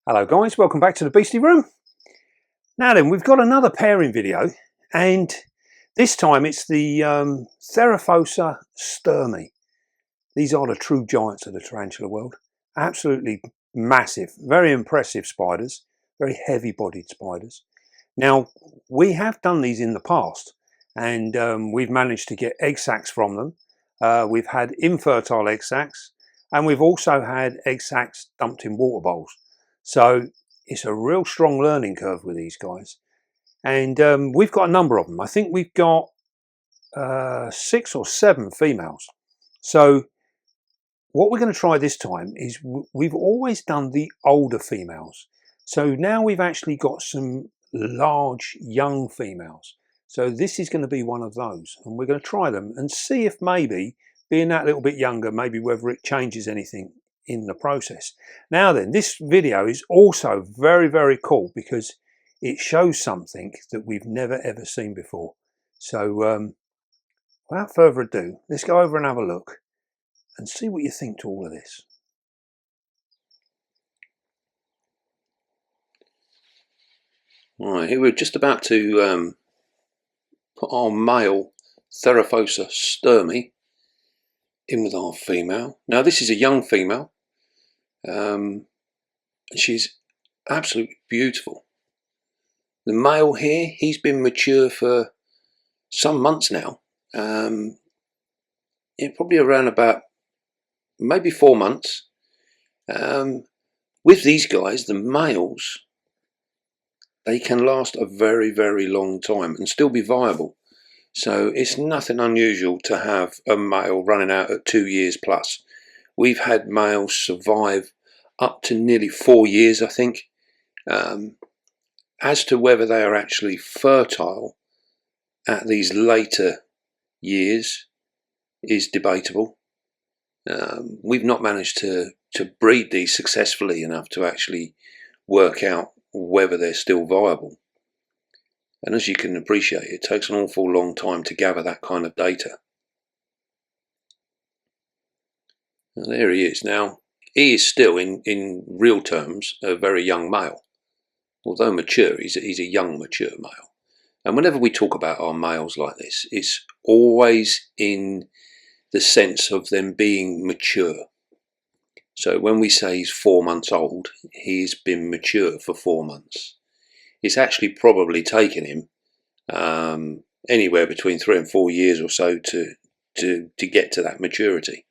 Hello guys, welcome back to the Beastie Room. Now then, we've got another pairing video, and this time it's the Theraphosa stirmi. These are the true giants of the tarantula world. Absolutely massive, very impressive spiders, very heavy bodied spiders. Now, we have done these in the past, and we've managed to get egg sacs from them. We've had infertile egg sacs, and we've also had egg sacs dumped in water bowls. So it's a real strong learning curve with these guys. And we've got a number of them. I think we've got 6 or 7 females. So what we're going to try this time is we've always done the older females. So now we've actually got some large young females. So this is going to be one of those. And we're going to try them and see if maybe, being that little bit younger, maybe whether it changes anything in the process. Now then, this video is also very, very cool because it shows something that we've never ever seen before. So without further ado, let's go over and have a look and see what you think to all of this. Right, here we're just about to put our male Theraphosa stirmi in with our female. Now this is a young female. She's absolutely beautiful. The male here, he's been mature for some months now. Probably around about maybe 4 months. With these guys, the males, they can last a very, very long time and still be viable. So it's nothing unusual to have a male running out at 2 years plus. We've had males survive up to nearly 4 years, I think. As to whether they are actually fertile at these later years is debatable. We've not managed to breed these successfully enough to actually work out whether they're still viable. And as you can appreciate, it takes an awful long time to gather that kind of data. Now, there he is. Now, he is still, in real terms, a very young male. Although mature, he's a young, mature male. And whenever we talk about our males like this, it's always in the sense of them being mature. So when we say he's 4 months old, he's been mature for 4 months. It's actually probably taken him anywhere between 3 and 4 years or so to get to that maturity.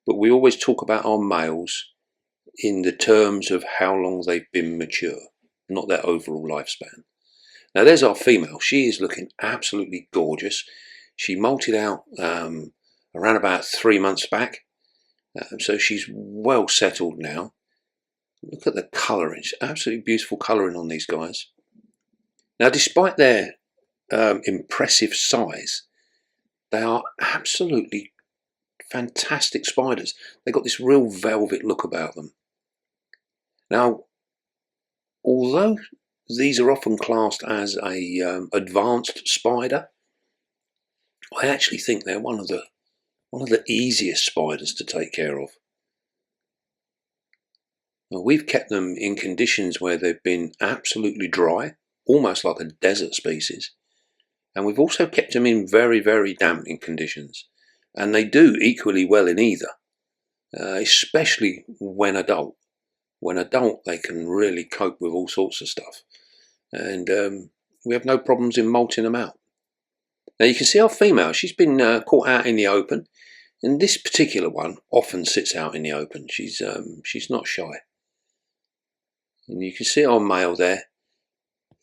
But we always talk about our males in the terms of how long they've been mature, not their overall lifespan. Now there's our female. She is looking absolutely gorgeous. She molted out around about 3 months back. So she's well settled now. Look at the colouring. It's absolutely beautiful colouring on these guys. Now despite their impressive size, they are absolutely fantastic spiders. They've got this real velvet look about them. Now, although these are often classed as a advanced spider, I actually think they're one of the easiest spiders to take care of. Now, we've kept them in conditions where they've been absolutely dry, almost like a desert species, and we've also kept them in very, very damping conditions, and they do equally well in either, especially when adult. When adult, they can really cope with all sorts of stuff, and we have no problems in molting them out. Now you can see our female, she's been caught out in the open, and this particular one often sits out in the open. She's not shy. And you can see our male there.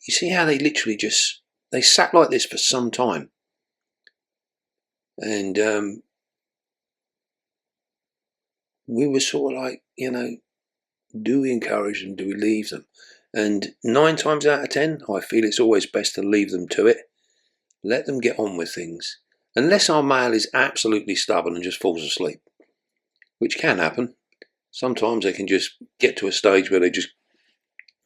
You see how they literally they sat like this for some time. And we were sort of like, do we encourage them? Do we leave them? And 9 times out of 10, I feel it's always best to leave them to it. Let them get on with things. Unless our male is absolutely stubborn and just falls asleep, which can happen. Sometimes they can just get to a stage where they just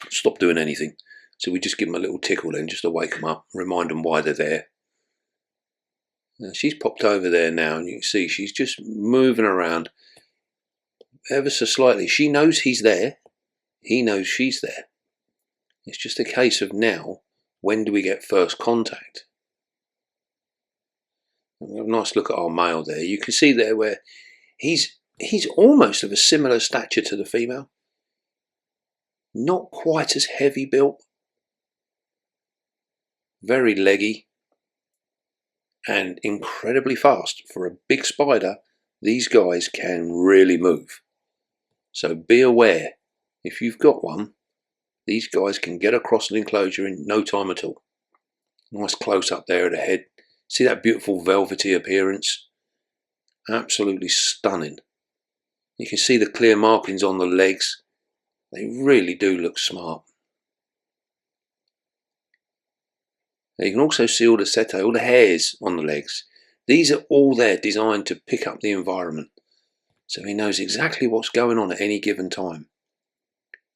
stop doing anything. So we just give them a little tickle then, just to wake them up, remind them why they're there. Now, she's popped over there now, and you can see she's just moving around ever so slightly. She knows he's there. He knows she's there. It's just a case of now, when do we get first contact? We have a nice look at our male there. You can see there where he's almost of a similar stature to the female. Not quite as heavy built. Very leggy. And incredibly fast. For a big spider, these guys can really move. So be aware, if you've got one, these guys can get across an enclosure in no time at all. Nice close up there at the head. See that beautiful velvety appearance? Absolutely stunning. You can see the clear markings on the legs. They really do look smart. Now you can also see all the setae, all the hairs on the legs. These are all there designed to pick up the environment. So he knows exactly what's going on at any given time.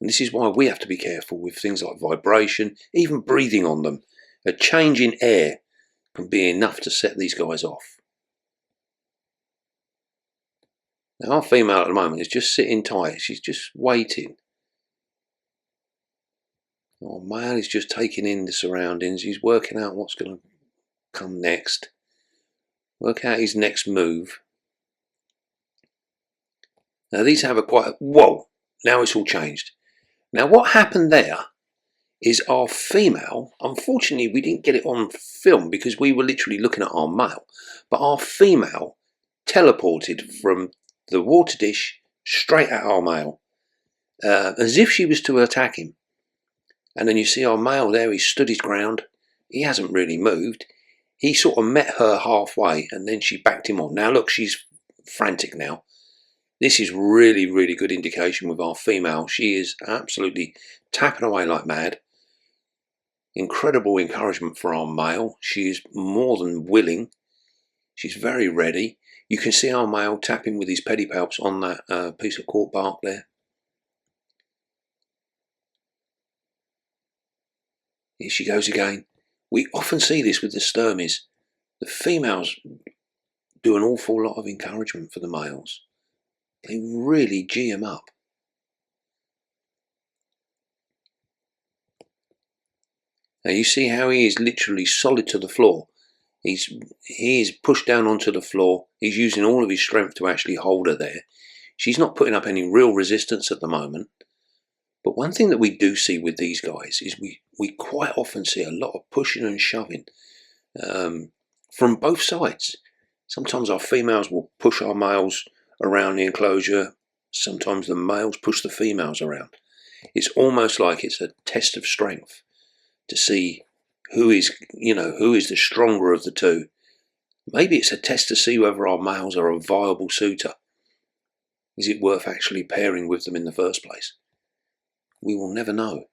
And this is why we have to be careful with things like vibration, even breathing on them. A change in air can be enough to set these guys off. Now our female at the moment is just sitting tight. She's just waiting. Our male is just taking in the surroundings. He's working out what's going to come next. Work out his next move. Now these have a quite... Whoa! Now it's all changed. Now what happened there is our female, unfortunately we didn't get it on film because we were literally looking at our male, but our female teleported from the water dish straight at our male, as if she was to attack him. And then you see our male there, he stood his ground, he hasn't really moved, he sort of met her halfway and then she backed him on. Now look, she's frantic now. This is really, really good indication with our female. She is absolutely tapping away like mad. Incredible encouragement for our male. She is more than willing. She's very ready. You can see our male tapping with his pedipalps on that piece of cork bark there. Here she goes again. We often see this with the stirmies. The females do an awful lot of encouragement for the males. They really gee them up. Now you see how he is literally solid to the floor. He is pushed down onto the floor. He's using all of his strength to actually hold her there. She's not putting up any real resistance at the moment. But one thing that we do see with these guys is we quite often see a lot of pushing and shoving from both sides. Sometimes our females will push our males around the enclosure. Sometimes the males push the females around. It's almost like it's a test of strength to see who is the stronger of the two. Maybe it's a test to see whether our males are a viable suitor. Is it worth actually pairing with them in the first place? We will never know.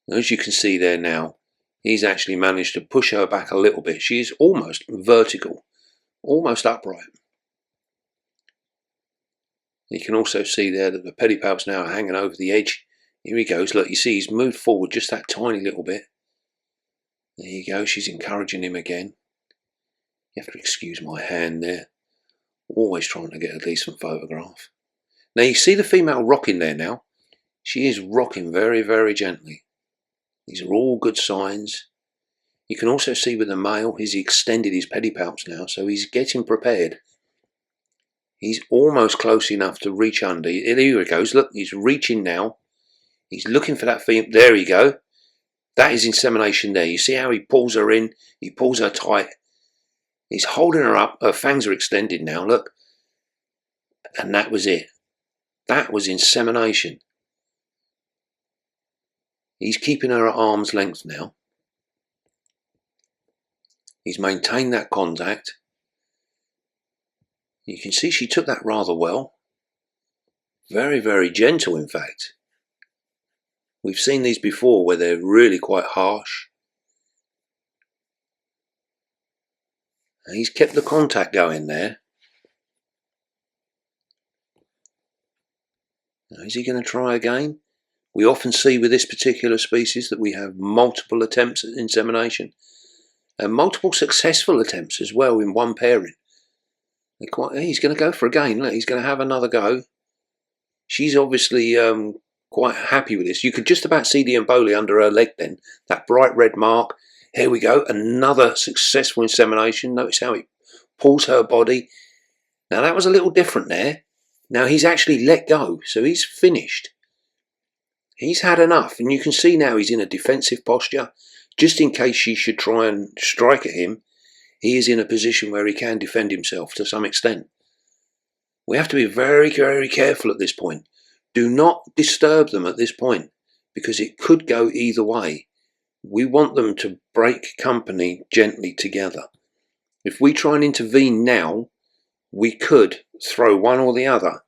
As you can see there now, he's actually managed to push her back a little bit. She is almost vertical, almost upright. You can also see there that the pedipalps now are hanging over the edge. Here he goes. Look, you see he's moved forward just that tiny little bit. There you go. She's encouraging him again. You have to excuse my hand there. Always trying to get a decent photograph. Now you see the female rocking there now. She is rocking very, very gently. These are all good signs. You can also see with the male, he's extended his pedipalps now, so he's getting prepared. He's almost close enough to reach under. Here he goes. Look, he's reaching now. He's looking for that female. There you go. That is insemination there. You see how he pulls her in? He pulls her tight. He's holding her up. Her fangs are extended now, look. And that was it. That was insemination. He's keeping her at arm's length now. He's maintained that contact. You can see she took that rather well. Very, very gentle, in fact. We've seen these before where they're really quite harsh. And he's kept the contact going there. Now, is he going to try again? We often see with this particular species that we have multiple attempts at insemination. And multiple successful attempts as well in one pairing. He's going to go for again. Look, he's going to have another go. She's obviously quite happy with this. You could just about see the emboli under her leg then, that bright red mark. Here we go, another successful insemination. Notice how it pulls her body. Now that was a little different there. Now he's actually let go, so he's finished. He's had enough, and you can see now he's in a defensive posture. Just in case she should try and strike at him, he is in a position where he can defend himself to some extent. We have to be very, very careful at this point. Do not disturb them at this point, because it could go either way. We want them to break company gently together. If we try and intervene now, we could throw one or the other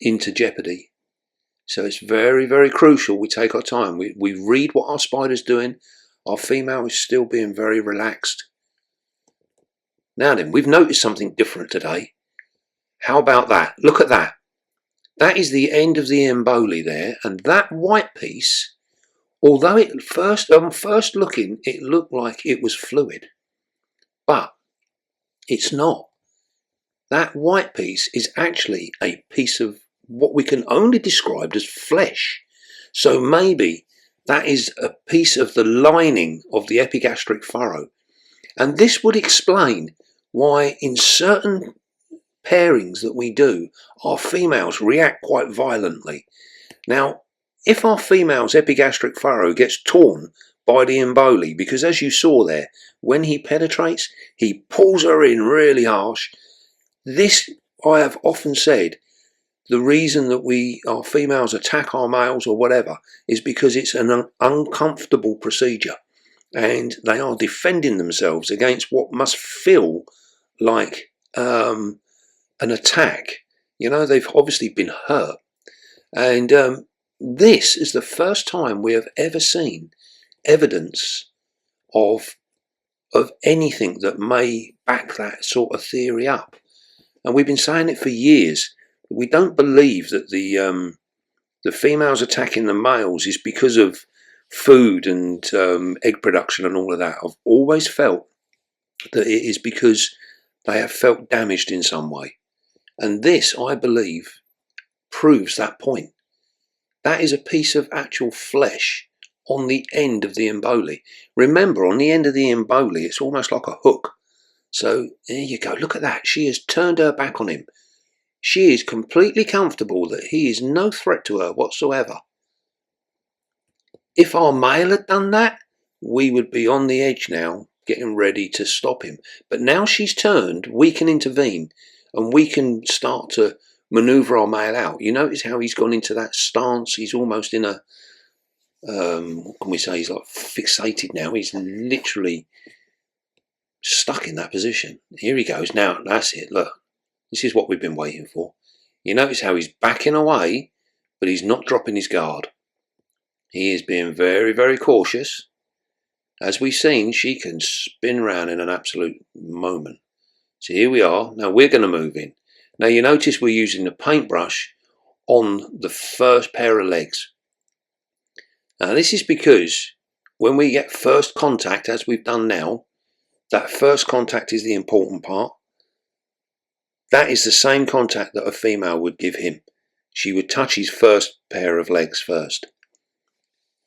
into jeopardy. So it's very, very crucial we take our time. We read what our spider's doing. Our female is still being very relaxed. Now then, we've noticed something different today. How about that? Look at that. That is the end of the emboli there, and that white piece, although it on first looking, it looked like it was fluid, but it's not. That white piece is actually a piece of what we can only describe as flesh. So maybe that is a piece of the lining of the epigastric furrow. And this would explain why in certain pairings that we do, our females react quite violently. Now, if our female's epigastric furrow gets torn by the emboli, because as you saw there, when he penetrates, he pulls her in really harsh. This, I have often said, the reason that our females attack our males or whatever is because it's an uncomfortable procedure, and they are defending themselves against what must feel like an attack. You know, they've obviously been hurt, and this is the first time we have ever seen evidence of anything that may back that sort of theory up. And we've been saying it for years. We don't believe that the females attacking the males is because of food and egg production and all of that. I've always felt that it is because they have felt damaged in some way. And this, I believe, proves that point. That is a piece of actual flesh on the end of the emboli. Remember, on the end of the emboli, it's almost like a hook. So there you go. Look at that. She has turned her back on him. She is completely comfortable that he is no threat to her whatsoever. If our male had done that, we would be on the edge now, getting ready to stop him. But now she's turned, we can intervene, and we can start to maneuver our male out. You notice how he's gone into that stance. He's almost in a, what can we say, he's like fixated now. He's literally stuck in that position. Here he goes. Now, that's it. Look, this is what we've been waiting for. You notice how he's backing away, but he's not dropping his guard. He is being very, very cautious. As we've seen, she can spin around in an absolute moment. So here we are. Now we're going to move in. Now you notice we're using the paintbrush on the first pair of legs. Now this is because when we get first contact, as we've done now, that first contact is the important part. That is the same contact that a female would give him. She would touch his first pair of legs first.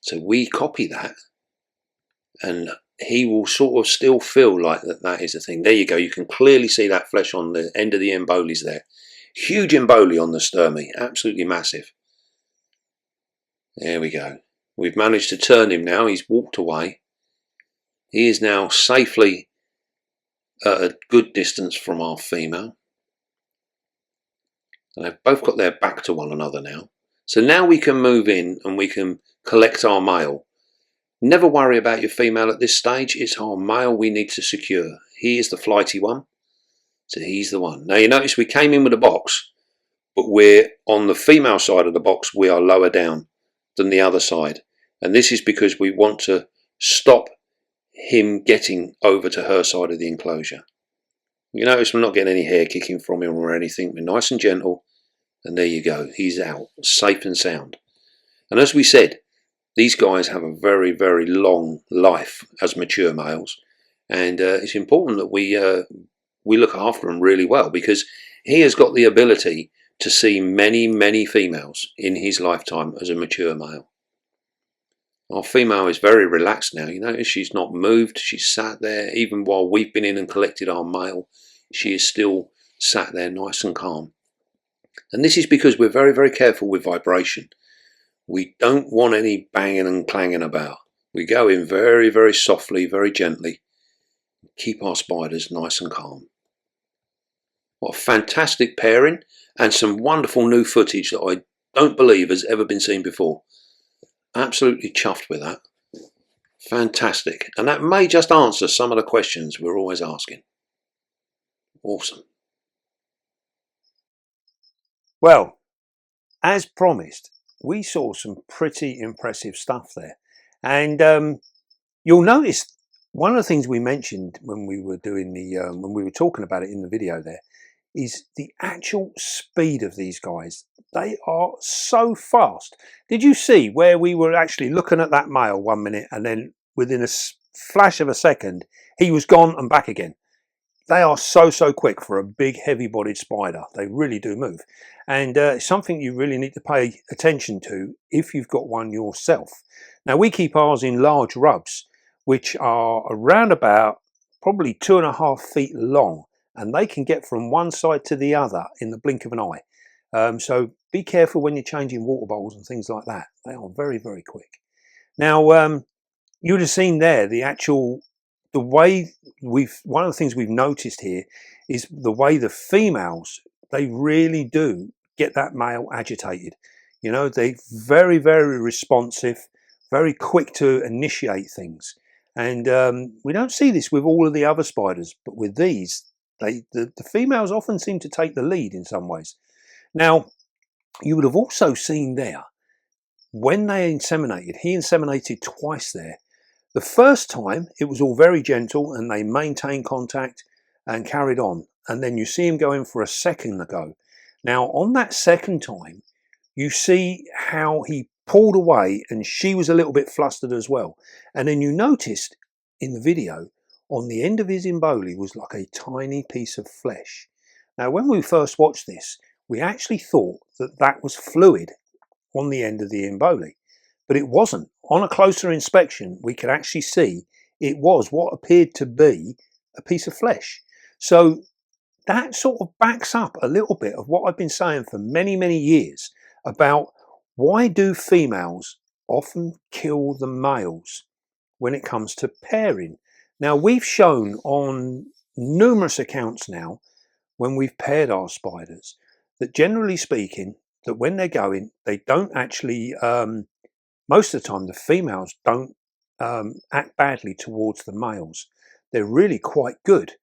So we copy that, and he will sort of still feel like that is a thing. There you go. You can clearly see that flesh on the end of the embolis there. Huge emboli on the stirmi. Absolutely massive. There we go. We've managed to turn him now. He's walked away. He is now safely at a good distance from our female. And they've both got their back to one another now. So now we can move in and we can collect our male. Never worry about your female at this stage. It's our male we need to secure. He is the flighty one. So he's the one. Now you notice we came in with a box, but we're on the female side of the box. We are lower down than the other side. And this is because we want to stop him getting over to her side of the enclosure. You notice we're not getting any hair kicking from him or anything. We're nice and gentle. And there you go. He's out, safe and sound. And as we said, these guys have a very, very long life as mature males. And it's important that we look after them really well, because he has got the ability, to see many, many females in his lifetime as a mature male. Our female is very relaxed now. You notice she's not moved. She's sat there. Even while we've been in and collected our male, she is still sat there nice and calm. And this is because we're very, very careful with vibration. We don't want any banging and clanging about. We go in very, very softly, very gently. Keep our spiders nice and calm. What a fantastic pairing, and some wonderful new footage that I don't believe has ever been seen before. Absolutely chuffed with that. Fantastic. And that may just answer some of the questions we're always asking. Awesome. Well, as promised, we saw some pretty impressive stuff there. And you'll notice one of the things we mentioned when we were doing when we were talking about it in the video there, is the actual speed of these guys. They are so fast. Did you see where we were actually looking at that male 1 minute, and then within a flash of a second, he was gone and back again? They are so quick for a big, heavy-bodied spider. They really do move. And it's something you really need to pay attention to if you've got one yourself. Now, we keep ours in large rubs, which are around about probably 2.5 feet long, and they can get from one side to the other in the blink of an eye. So be careful when you're changing water bowls and things like that. They are very quick. Now, you would have seen there the way one of the things we've noticed here is the way the females, they really do get that male agitated. You know, they're very responsive, very quick to initiate things. And we don't see this with all of the other spiders, but with these, the females often seem to take the lead in some ways. Now, you would have also seen there, when they inseminated, he inseminated twice there. The first time, it was all very gentle and they maintained contact and carried on. And then you see him go in for a second go. Now, on that second time, you see how he pulled away and she was a little bit flustered as well. And then you noticed in the video, on the end of his imboli was like a tiny piece of flesh. Now, when we first watched this, we actually thought that that was fluid on the end of the imboli, but it wasn't. On a closer inspection, we could actually see it was what appeared to be a piece of flesh. So that sort of backs up a little bit of what I've been saying for many years about why do females often kill the males when it comes to pairing. Now, we've shown on numerous accounts now, when we've paired our spiders, that generally speaking, that when they're going, they don't actually, most of the time, the females don't act badly towards the males. They're really quite good.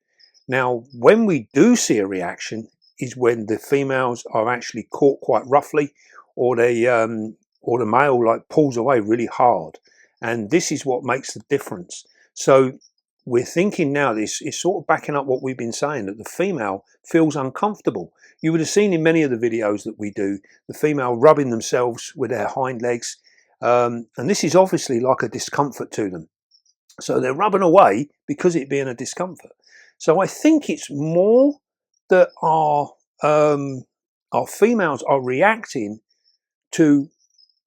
Now, when we do see a reaction is when the females are actually caught quite roughly, or the male like pulls away really hard. And this is what makes the difference. So we're thinking now, this is sort of backing up what we've been saying, that the female feels uncomfortable. You would have seen in many of the videos that we do, the female rubbing themselves with their hind legs. And this is obviously like a discomfort to them. So they're rubbing away because it being a discomfort. So I think it's more that our females are reacting to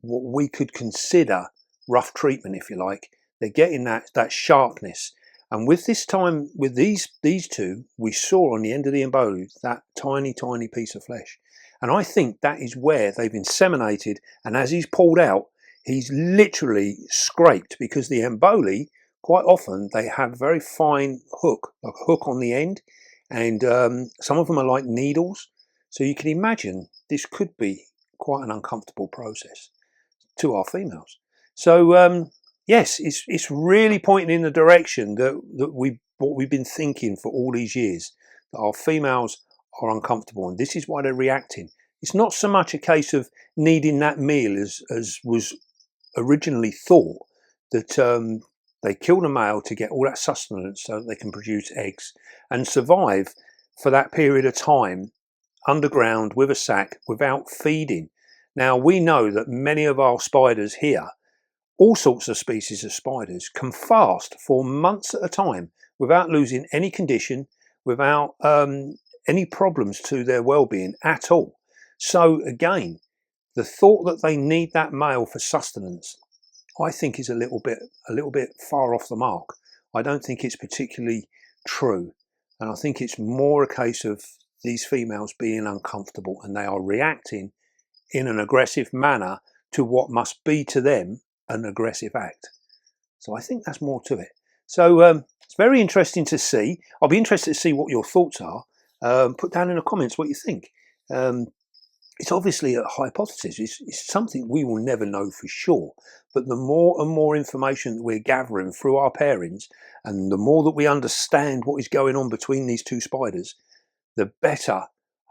what we could consider rough treatment, if you like. They're getting that sharpness. And with this time, with these two, we saw on the end of the imboli that tiny piece of flesh. And I think that is where they've inseminated, and as he's pulled out, he's literally scraped, because the imboli, quite often, they have very fine hook, like a hook on the end, and some of them are like needles. So you can imagine this could be quite an uncomfortable process to our females. So yes, it's really pointing in the direction that what we've been thinking for all these years, that our females are uncomfortable, and this is why they're reacting. It's not so much a case of needing that meal as was originally thought, that they kill the male to get all that sustenance so that they can produce eggs and survive for that period of time underground with a sac without feeding. Now, we know that many of our spiders here, all sorts of species of spiders, can fast for months at a time without losing any condition, without any problems to their well-being at all. So again, the thought that they need that male for sustenance, I think is a little bit far off the mark. I don't think it's particularly true. And I think it's more a case of these females being uncomfortable and they are reacting in an aggressive manner to what must be to them an aggressive act. So I think that's more to it. So it's very interesting to see. I'll be interested to see what your thoughts are. Put down in the comments what you think. It's obviously a hypothesis. It's something we will never know for sure. But the more and more information that we're gathering through our pairings, and the more that we understand what is going on between these two spiders, the better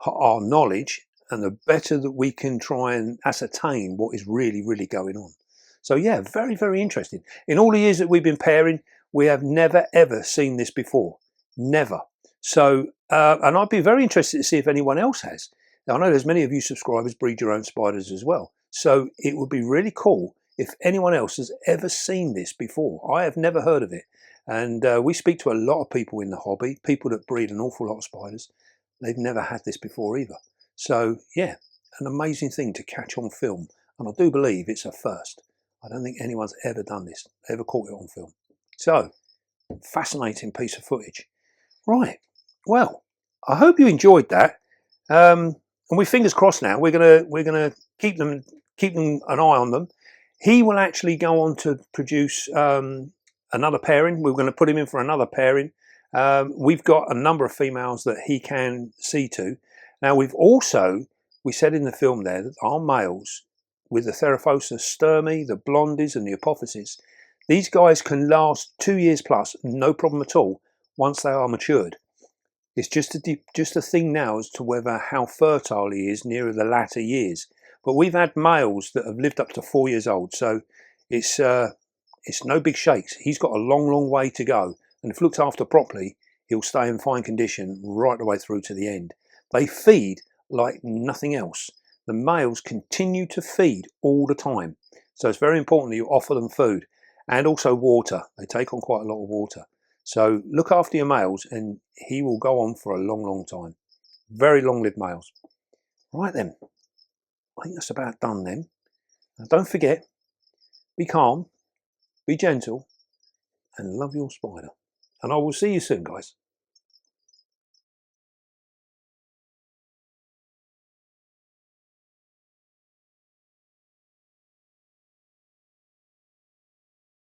our knowledge and the better that we can try and ascertain what is really, really going on. So yeah, very, very interesting. In all the years that we've been pairing, we have never, ever seen this before. Never. So, and I'd be very interested to see if anyone else has. Now, I know there's many of you subscribers breed your own spiders as well. So it would be really cool if anyone else has ever seen this before. I have never heard of it. And we speak to a lot of people in the hobby, people that breed an awful lot of spiders. They've never had this before either. So yeah, an amazing thing to catch on film. And I do believe it's a first. I don't think anyone's ever done this, ever caught it on film. So, fascinating piece of footage. Right, well, I hope you enjoyed that. And we're fingers crossed now. We're gonna keep them an eye on them. He will actually go on to produce another pairing. We're going to put him in for another pairing. We've got a number of females that he can see to. Now we said in the film there that our males with the Theraphosa stirmi, the blondies and the apophis, these guys can last 2 years plus, no problem at all, once they are matured. It's just a thing now as to whether how fertile he is nearer the latter years. But we've had males that have lived up to 4 years old, so it's no big shakes. He's got a long, long way to go, and if looked after properly, he'll stay in fine condition right the way through to the end. They feed like nothing else. The males continue to feed all the time, so it's very important that you offer them food and also water. They take on quite a lot of water. So look after your males and he will go on for a long, long time. Very long-lived males. Right then, I think that's about done then. Now don't forget, be calm, be gentle and love your spider. And I will see you soon, guys.